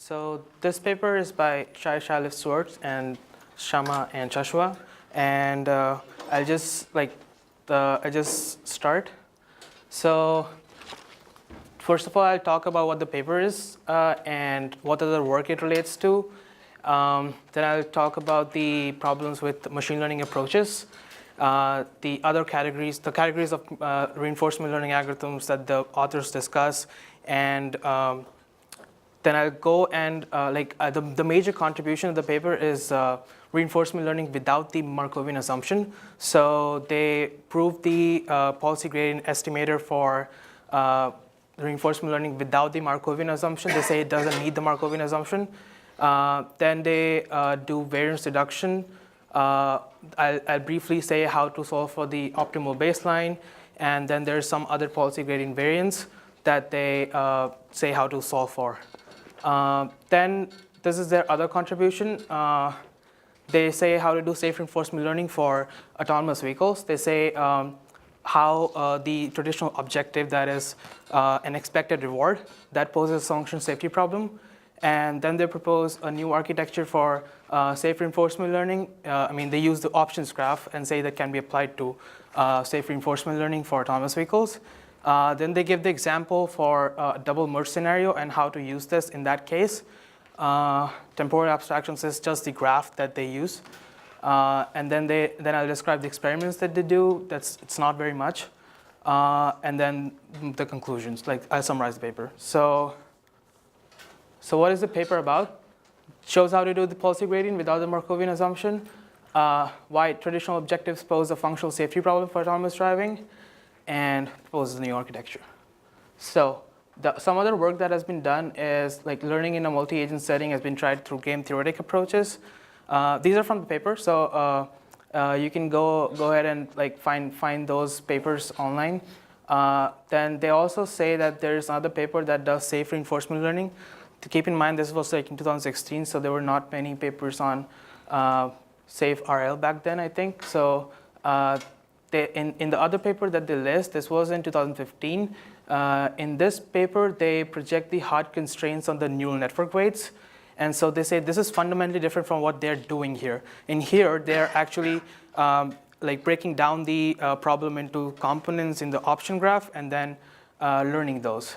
So this paper is by Shai Shalif Swartz and Shama and Joshua, and I'll just start. So first of all, I'll talk about what the paper is and what other work it relates to. Then I'll talk about the problems with machine learning approaches, the other categories, the categories of reinforcement learning algorithms that the authors discuss, and then I'll go and the major contribution of the paper is reinforcement learning without the Markovian assumption. So they proved the policy gradient estimator for reinforcement learning without the Markovian assumption. They say it doesn't need the Markovian assumption. Then they do variance deduction. I'll briefly say how to solve for the optimal baseline, and then there's some other policy gradient variance that they say how to solve for. Then this is their other contribution. They say how to do safe reinforcement learning for autonomous vehicles. They say how the traditional objective, that is an expected reward, that poses a function safety problem. And then they propose a new architecture for safe reinforcement learning. They use the options graph and say that can be applied to safe reinforcement learning for autonomous vehicles. Then they give the example for a double merge scenario and how to use this in that case. Temporal abstractions is just the graph that they use. And then I'll describe the experiments that they do. It's not very much. And then the conclusions, I'll summarize the paper. So what is the paper about? It shows how to do the policy gradient without the Markovian assumption, why traditional objectives pose a functional safety problem for autonomous driving, and proposes a new architecture. So some other work that has been done is learning in a multi-agent setting has been tried through game theoretic approaches. These are from the paper, so you can go ahead and find those papers online. Then they also say that there is another paper that does safe reinforcement learning. To keep in mind, this was in 2016, so there were not many papers on safe RL back then, I think. So in the other paper that they list, this was in 2015. In this paper, they project the hard constraints on the neural network weights. And so they say this is fundamentally different from what they're doing here. In here, they're actually breaking down the problem into components in the option graph and then learning those.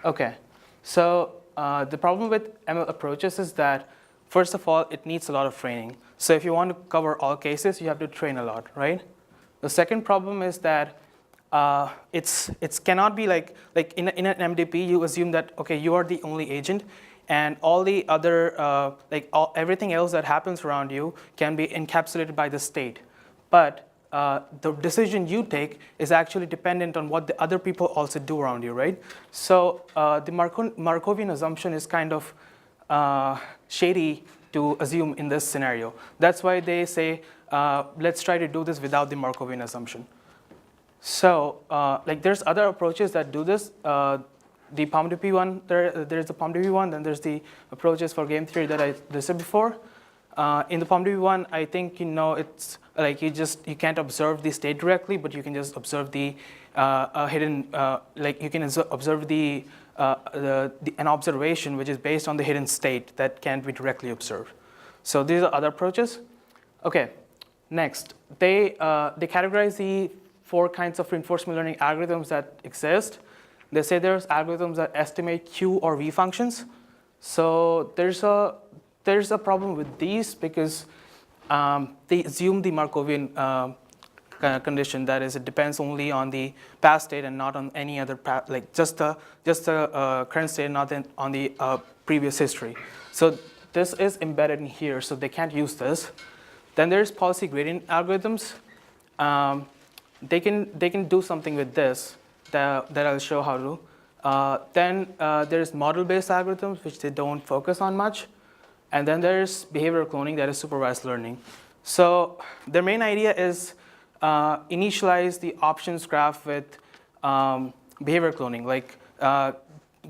Okay, so the problem with ML approaches is that, first of all, it needs a lot of training. So if you want to cover all cases, you have to train a lot, right? The second problem is that it cannot be in an MDP, you assume that, okay, you are the only agent, and all the other, everything else that happens around you can be encapsulated by the state. But the decision you take is actually dependent on what the other people also do around you, right? So the Markovian assumption is kind of shady to assume in this scenario. That's why they say, let's try to do this without the Markovian assumption. So there's other approaches that do this. The POMDP one, there's the POMDP one, then there's the approaches for game theory that I listed before. In the POMDP one, I think it's you can't observe the state directly, but you can just observe the hidden, you can observe an observation which is based on the hidden state that can't be directly observed. So these are other approaches. Okay, next, they categorize the 4 kinds of reinforcement learning algorithms that exist. They say there's algorithms that estimate Q or V functions. So there's a problem with these because they assume the Markovian condition, that is, it depends only on the past state and not on any other just the current state, not on the previous history. So this is embedded in here, so they can't use this. Then there's policy gradient algorithms. They can do something with this that I'll show how to. Then there's model-based algorithms, which they don't focus on much. And then there's behavioral cloning, that is supervised learning. So their main idea is initialize the options graph with behavior cloning,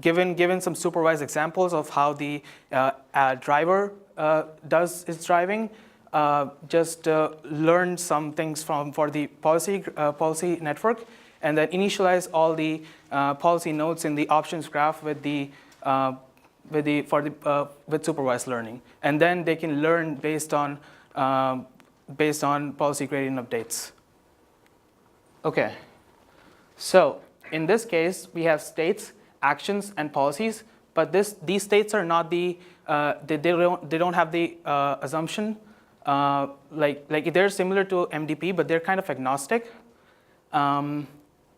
given some supervised examples of how the driver does its driving. Just learn some things for the policy network, and then initialize all the policy nodes in the options graph with the with supervised learning, and then they can learn based on policy gradient updates. Okay, so in this case we have states, actions, and policies, but these states are not the they don't have the assumption like they're similar to MDP, but they're kind of agnostic.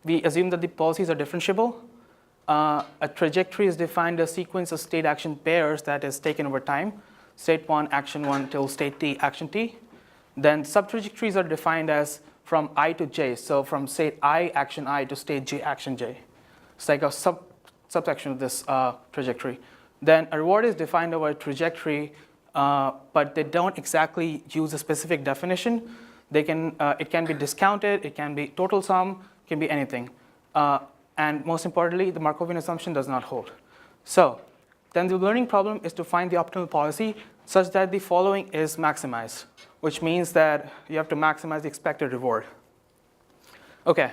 We assume that the policies are differentiable. A trajectory is defined as a sequence of state action pairs that is taken over time. State 1, action 1 till state T, action T. Then subtrajectories are defined as from I to J. So from state I, action I, to state J, action J. It's like a subsection of this trajectory. Then a reward is defined over a trajectory, but they don't exactly use a specific definition. They can, it can be discounted, it can be total sum, it can be anything. And most importantly, the Markovian assumption does not hold. So then the learning problem is to find the optimal policy such that the following is maximized, which means that you have to maximize the expected reward. Okay,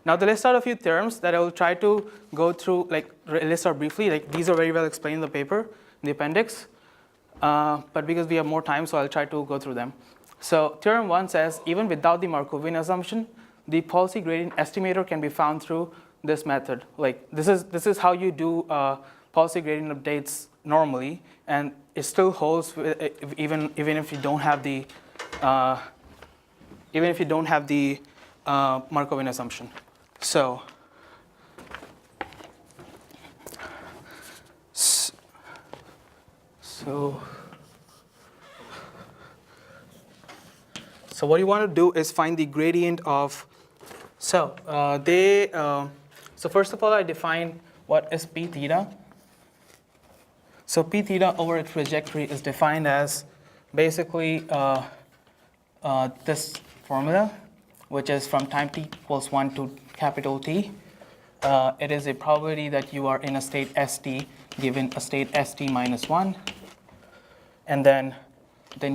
now the list out a few theorems that I will try to go through, like list out briefly. Like these are very well explained in the paper, in the appendix. But because we have more time, so I'll try to go through them. So theorem 1 says, even without the Markovian assumption, the policy gradient estimator can be found through this method. Like this is how you do policy gradient updates normally, and it still holds even if you don't have the Markovian assumption. So what you want to do is find the gradient of. So first of all, I define what is p theta. So p theta over a trajectory is defined as basically this formula, which is from time t equals 1 to capital T. It is a probability that you are in a state st given a state st minus 1. And then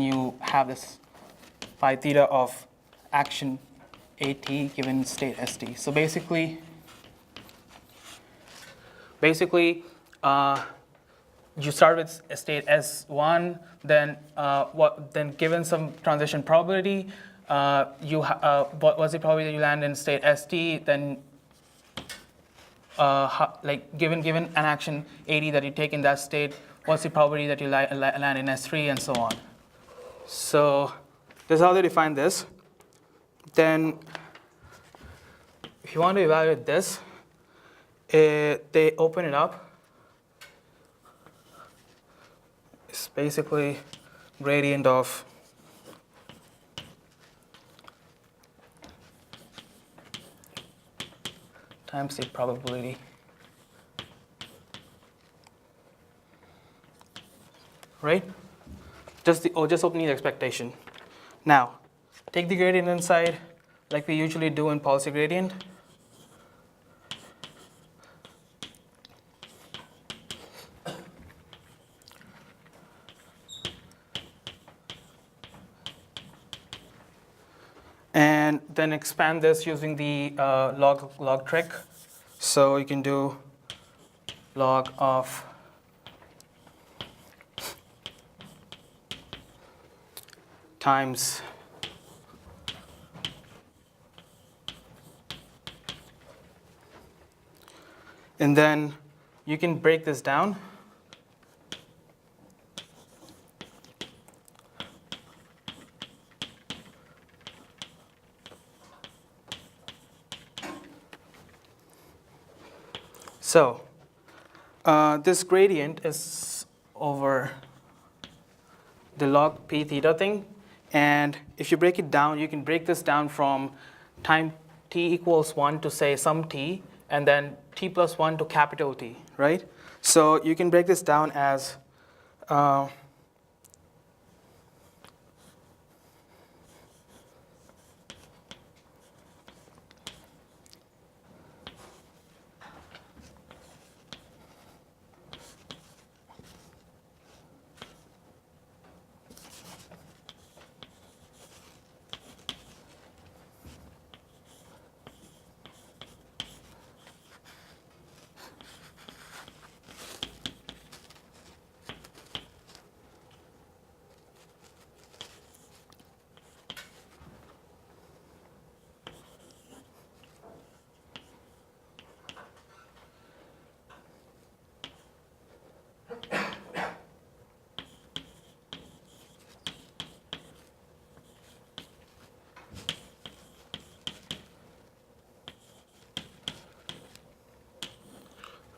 you have this phi theta of action at given state st. So basically you start with state S1, then given some transition probability, what was the probability that you land in state ST, then like given an action 80 that you take in that state, what's the probability that you land in S3 and so on. So this is how they define this. Then if you want to evaluate this, they open it up. It's basically gradient of times the probability. Right? Just opening the expectation. Now, take the gradient inside like we usually do in policy gradient. And then expand this using the log trick. So you can do log of times and then you can break this down. So this gradient is over the log p theta thing. And if you break it down, you can break this down from time t equals 1 to say some t, and then t plus 1 to capital T, right? So you can break this down as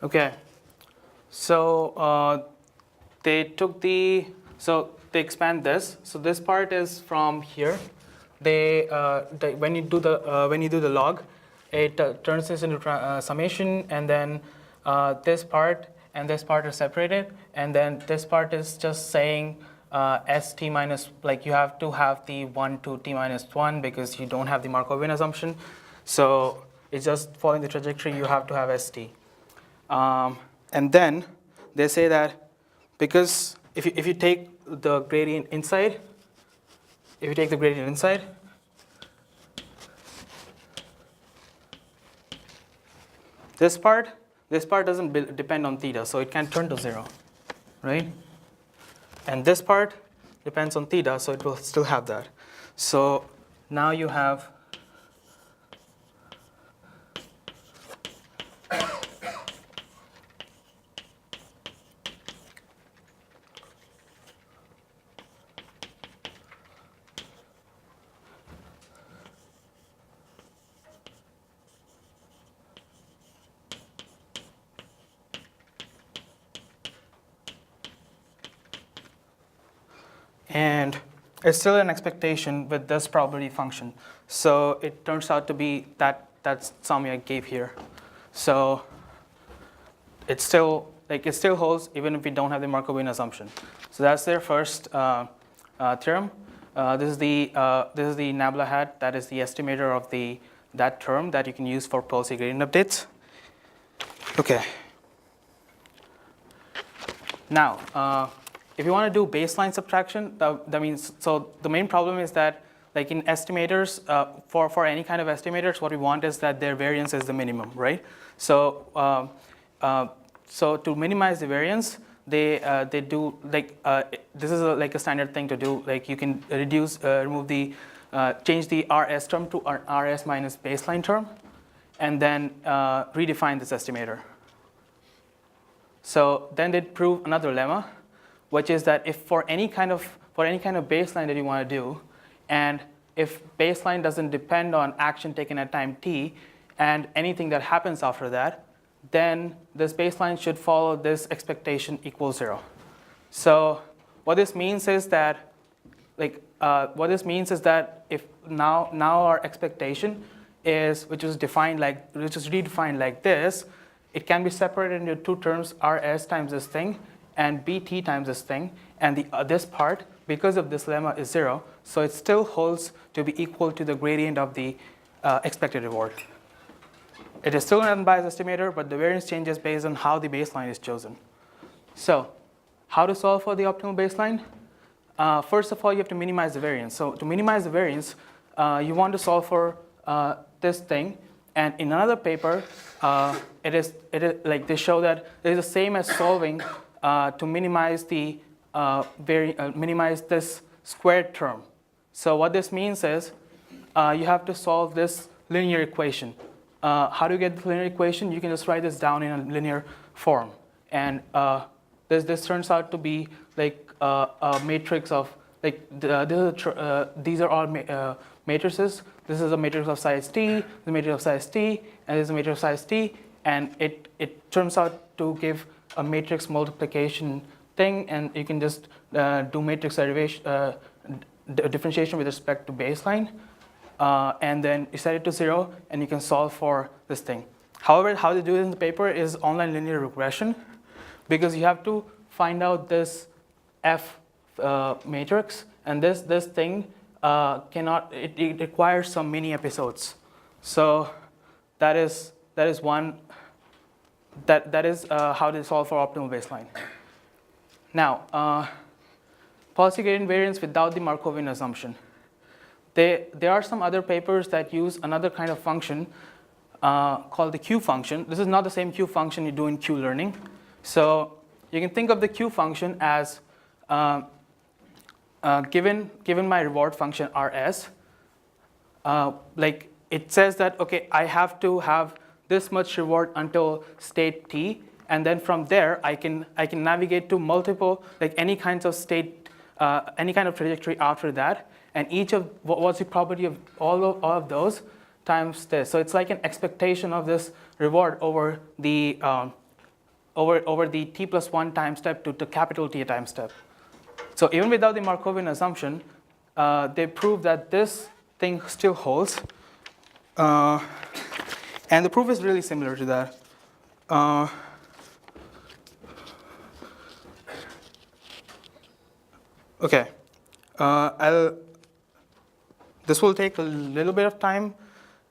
Okay, so they took they expand this. So this part is from here. When you do the log, it turns this into summation, and then this part and this part are separated, and then this part is just saying st minus, like you have to have the 1 to t minus 1 because you don't have the Markovian assumption. So it's just following the trajectory, you have to have st. And then they say that because if you take the gradient inside, this part doesn't depend on theta, so it can turn to 0, right? And this part depends on theta, so it will still have that. So now you have and it's still an expectation with this probability function. So it turns out to be that sum I gave here. So it still holds even if we don't have the Markovian assumption. So that's their first theorem. This is the nabla hat. That is the estimator of that term that you can use for policy gradient updates. Okay. Now, if you want to do baseline subtraction, that means, so the main problem is that, like in estimators, for any kind of estimators, what we want is that their variance is the minimum, right? So, so to minimize the variance, they do like this is like a standard thing to do. Like you can remove change the RS term to RS minus baseline term, and then redefine this estimator. So then they prove another lemma, which is that if for any kind of baseline that you want to do, and if baseline doesn't depend on action taken at time t, and anything that happens after that, then this baseline should follow this expectation equals 0. So what this means is that, if now our expectation is, which is redefined like this, it can be separated into two terms, rs times this thing and bt times this thing, and this part, because of this lemma, is 0, so it still holds to be equal to the gradient of the expected reward. It is still an unbiased estimator, but the variance changes based on how the baseline is chosen. So how to solve for the optimal baseline? First of all, you have to minimize the variance. So to minimize the variance, you want to solve for this thing. And in another paper, it is like they show that it is the same as solving to minimize minimize this squared term. So what this means is you have to solve this linear equation. How do you get the linear equation? You can just write this down in a linear form, and this turns out to be like a matrix of these are all matrices. This is a matrix of size t, the matrix of size t, and this is a matrix of size t, and it turns out to give a matrix multiplication thing, and you can just do matrix derivation, differentiation with respect to baseline, and then you set it to 0, and you can solve for this thing. However, how they do it in the paper is online linear regression, because you have to find out this F matrix, and this thing it requires some mini episodes. So that is one. That is how they solve for optimal baseline. Now, policy gradient variance without the Markovian assumption. There are some other papers that use another kind of function called the Q function. This is not the same Q function you do in Q learning. So you can think of the Q function as given my reward function Rs, like it says that, okay, I have to have this much reward until state t, and then from there I can navigate to multiple, like any kinds of state, any kind of trajectory after that, and each of what's the probability of all of those times this. So it's like an expectation of this reward over the over the t plus 1 time step to the capital T time step. So even without the Markovian assumption, they prove that this thing still holds. And the proof is really similar to that. Okay, this will take a little bit of time,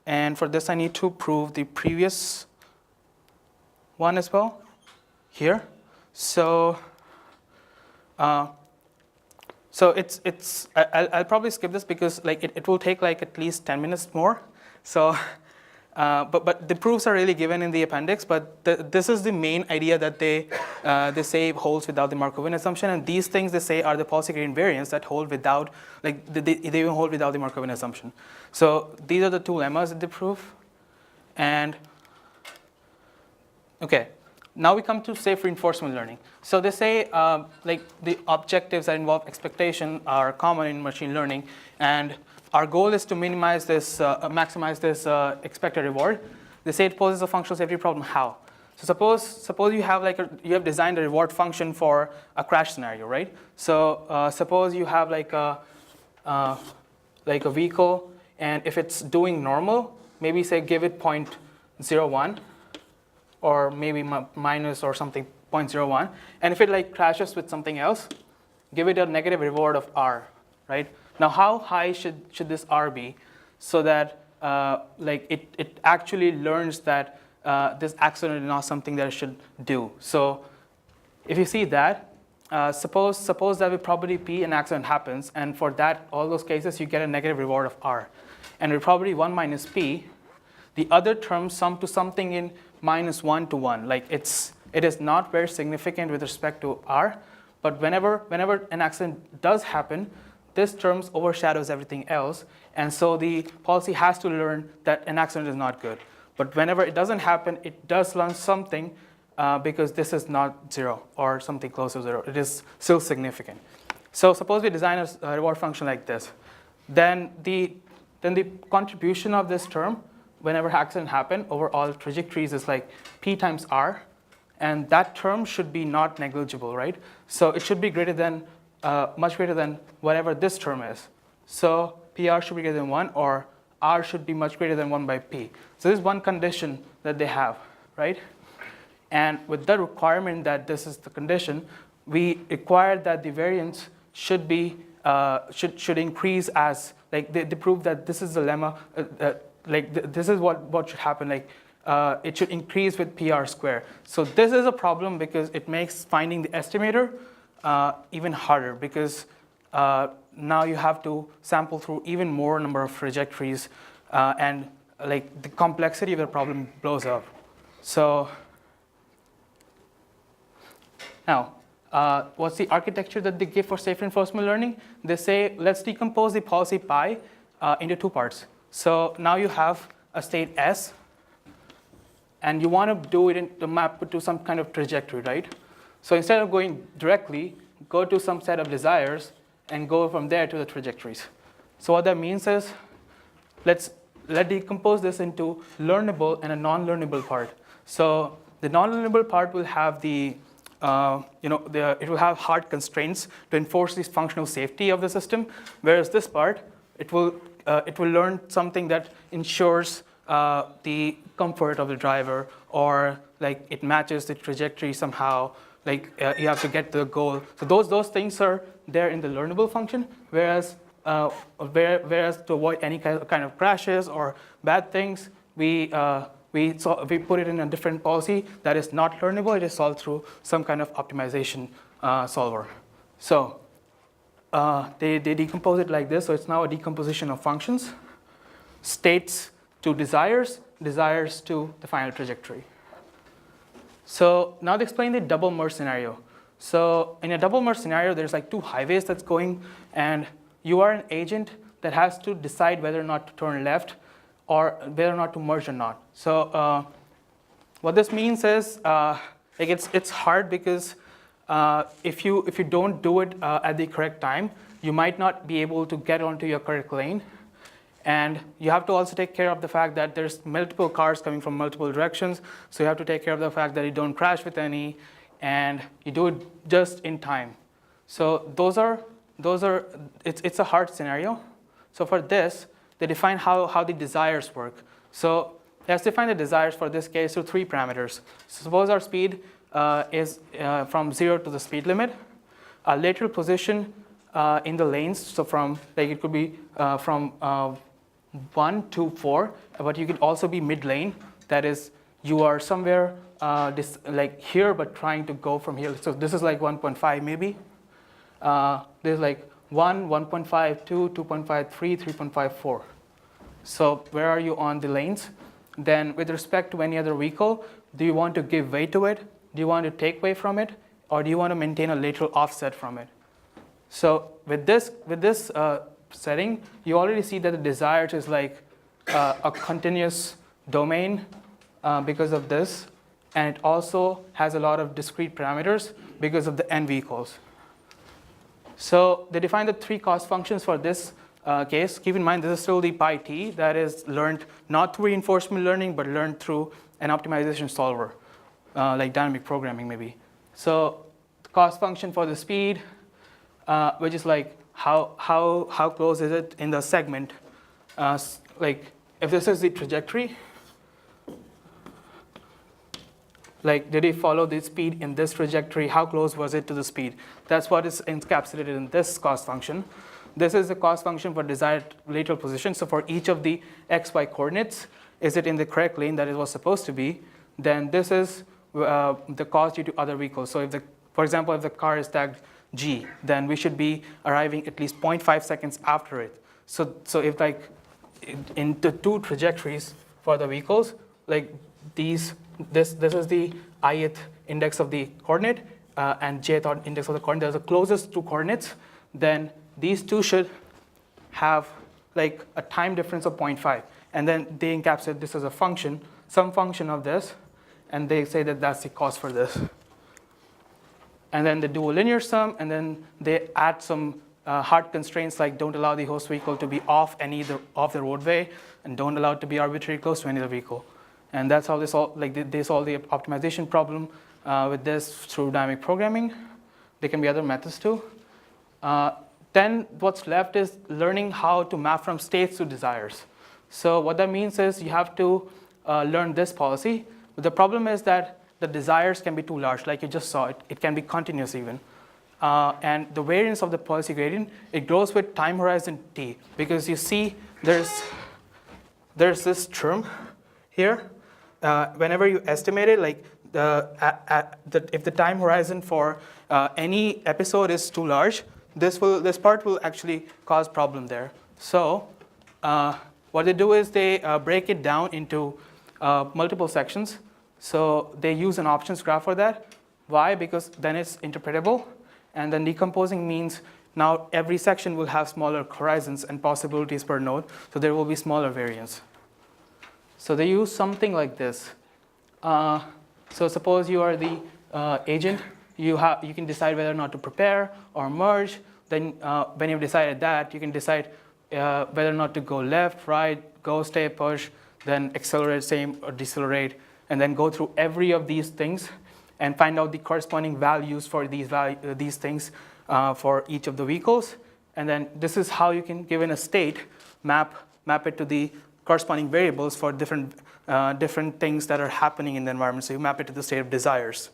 and for this I need to prove the previous one as well here. So, I'll probably skip this because like it will take like at least 10 minutes more. So, but the proofs are really given in the appendix. But this is the main idea that they say holds without the Markovian assumption, and these things they say are the policy gradient variants that hold without, like they even hold without the Markovian assumption. So these are the two lemmas that they prove, and okay. Now we come to safe reinforcement learning. So they say like the objectives that involve expectation are common in machine learning, and our goal is to minimize this, maximize this expected reward. They say it poses a functional safety problem. How? So suppose you have you have designed a reward function for a crash scenario, right? So suppose you have like a vehicle, and if it's doing normal, maybe say give it 0.01. Or maybe minus or something 0.01, and if it like crashes with something else, give it a negative reward of R, right? Now how high should this R be so that like it actually learns that this accident is not something that it should do? So if you see that, suppose that with probability P an accident happens, and for that all those cases you get a negative reward of R, and with probability 1 minus P, the other terms sum to something in -1 to 1. Like it is not very significant with respect to R, but whenever an accident does happen, this terms overshadows everything else, and so the policy has to learn that an accident is not good. But whenever it doesn't happen, it does learn something because this is not 0 or something close to 0. It is still significant. So suppose we design a reward function like this, then the contribution of this term whenever accident happen over all trajectories is like P times R, and that term should be not negligible, right? So it should be greater than, much greater than whatever this term is. So PR should be greater than 1, or R should be much greater than 1 by P. So this is one condition that they have, right? And with the requirement that this is the condition, we require that the variance should be, should increase as, like they prove that this is the lemma, this is what should happen, like it should increase with PR square. So this is a problem because it makes finding the estimator even harder, because now you have to sample through even more number of trajectories, and like the complexity of the problem blows up. So now, what's the architecture that they give for safe reinforcement learning? They say, let's decompose the policy pi into two parts. So now you have a state S, and you want to do it in the map to some kind of trajectory, right? So instead of going directly, go to some set of desires and go from there to the trajectories. So what that means is, let's decompose this into learnable and a non-learnable part. So the non-learnable part will have the it will have hard constraints to enforce this functional safety of the system, whereas this part, it will learn something that ensures the comfort of the driver, or like it matches the trajectory somehow, like you have to get to the goal. So those things are there in the learnable function, whereas to avoid any kind of crashes or bad things, we put it in a different policy that is not learnable. It is solved through some kind of optimization solver. So they decompose it like this. So it's now a decomposition of functions, states to desires, desires to the final trajectory. So now they explain the double merge scenario. So in a double merge scenario, there's like two highways that's going, and you are an agent that has to decide whether or not to turn left, or whether or not to merge or not. So what this means is, like it's hard because if you don't do it at the correct time, you might not be able to get onto your correct lane, And you have to also take care of the fact that there's multiple cars coming from multiple directions. So you have to take care of the fact that you don't crash with any, and you do it just in time. So it's a hard scenario. So for this, they define how the desires work. So let's define the desires for this case through 3 parameters. So suppose our speed is from 0 to the speed limit. Our lateral position in the lanes, so from, like, it could be from 1 to 4, but you could also be mid-lane. That is, you are somewhere like here, but trying to go from here. So this is like 1.5 maybe. There's like 1, 1.5, 2, 2.5, 3, 3.5, 4. So where are you on the lanes? Then with respect to any other vehicle, do you want to give way to it? Do you want to take way from it? Or do you want to maintain a lateral offset from it? So with this setting, you already see that the desires is like a continuous domain because of this. And it also has a lot of discrete parameters because of the n vehicles. So they define the 3 cost functions for this case. Keep in mind, this is still the pi t that is learned not through reinforcement learning, but learned through an optimization solver, like dynamic programming maybe. So the cost function for the speed, which is like how close is it in the segment. Like if this is the trajectory, like did it follow the speed in this trajectory? How close was it to the speed? That's what is encapsulated in this cost function. This is the cost function for desired lateral position. So for each of the x, y coordinates, is it in the correct lane that it was supposed to be? Then this is the cost due to other vehicles. So if for example, if the car is tagged G, then we should be arriving at least 0.5 seconds after it. So if like in the 2 trajectories for the vehicles, like this is the ith index of the coordinate and jth index of the coordinate. They're the closest 2 coordinates. Then these 2 should have like a time difference of 0.5. And then they encapsulate this as a function, some function of this, and they say that that's the cost for this. And then they do a linear sum, and then they add some hard constraints like don't allow the host vehicle to be off the roadway, and don't allow it to be arbitrarily close to any other vehicle. And that's how they solve the optimization problem with this through dynamic programming. There can be other methods too. Then what's left is learning how to map from states to desires. So what that means is you have to learn this policy. But the problem is that the desires can be too large, like you just saw. It can be continuous even. And the variance of the policy gradient, it grows with time horizon t, because you see there's this term here. Whenever you estimate it, like if the time horizon for any episode is too large, this part will actually cause problem there. So what they do is they break it down into multiple sections. So they use an options graph for that. Why? Because then it's interpretable. And then decomposing means now every section will have smaller horizons and possibilities per node. So there will be smaller variance. So they use something like this. So suppose you are the agent. You can decide whether or not to prepare or merge. Then when you've decided that, you can decide whether or not to go left, right, go, stay, push, then accelerate, same, or decelerate, and then go through every of these things and find out the corresponding values for these things for each of the vehicles. And then this is how you can, given a state, map it to the corresponding variables for different things that are happening in the environment. So you map it to the state of desires.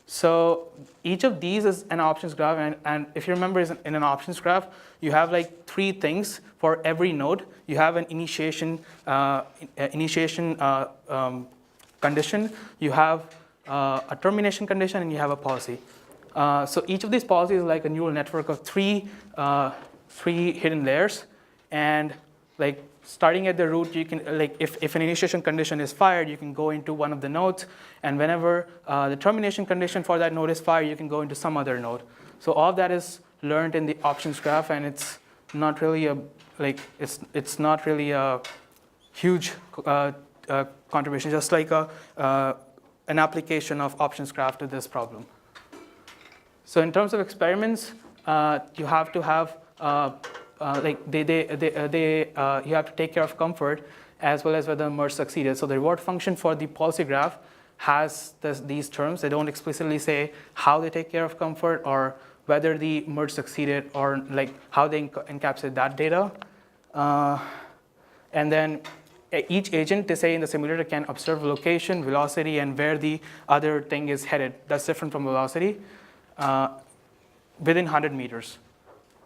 So each of these is an options graph, and if you remember, in an options graph, you have like 3 things for every node. You have an initiation condition, you have a termination condition, and you have a policy. So each of these policies is like a neural network of 3 hidden layers, and like starting at the root, you can, like if an initiation condition is fired, you can go into one of the nodes, and whenever the termination condition for that node is fired, you can go into some other node. So all of that is learned in the options graph, and it's not really it's not really a huge contribution, just like an application of options graph to this problem. So in terms of experiments, you have to have you have to take care of comfort as well as whether the merge succeeded. So the reward function for the policy graph has these terms. They don't explicitly say how they take care of comfort or whether the merge succeeded or like how they encapsulate that data. And then each agent, they say in the simulator, can observe location, velocity, and where the other thing is headed. That's different from velocity within 100 meters.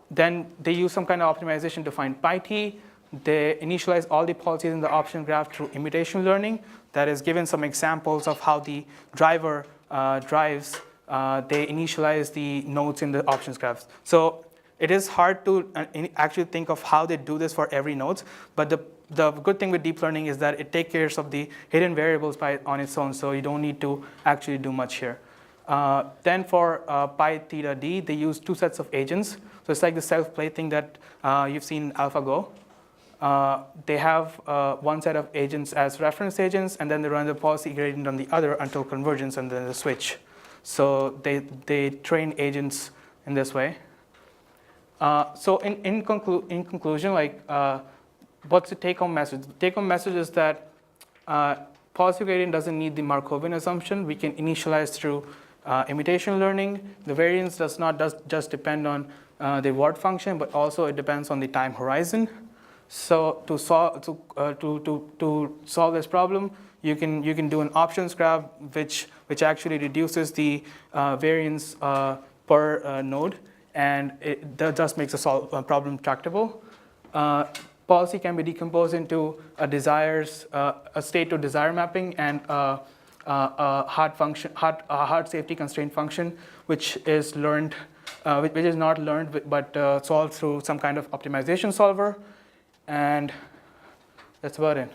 Then they use some kind of optimization to find pi t. They initialize all the policies in the option graph through imitation learning. That is given some examples of how the driver drives. They initialize the nodes in the options graphs. So it is hard to actually think of how they do this for every node, but the good thing with deep learning is that it takes care of the hidden variables on its own, so you don't need to actually do much here. Then for pi theta d, they use two sets of agents. So it's like the self-play thing that you've seen in AlphaGo. They have one set of agents as reference agents, and then they run the policy gradient on the other until convergence, and then they switch. So they train agents in this way. So in conclusion, like what's the take-home message? The take-home message is that policy gradient doesn't need the Markovian assumption. We can initialize through imitation learning. The variance does not just depend on the reward function, but also it depends on the time horizon. So to solve this problem, you can do an options graph which actually reduces the variance per node, and that just makes the problem tractable. Policy can be decomposed into a state to desire mapping and a hard safety constraint function, which is learned, which is not learned but solved through some kind of optimization solver, and that's about it.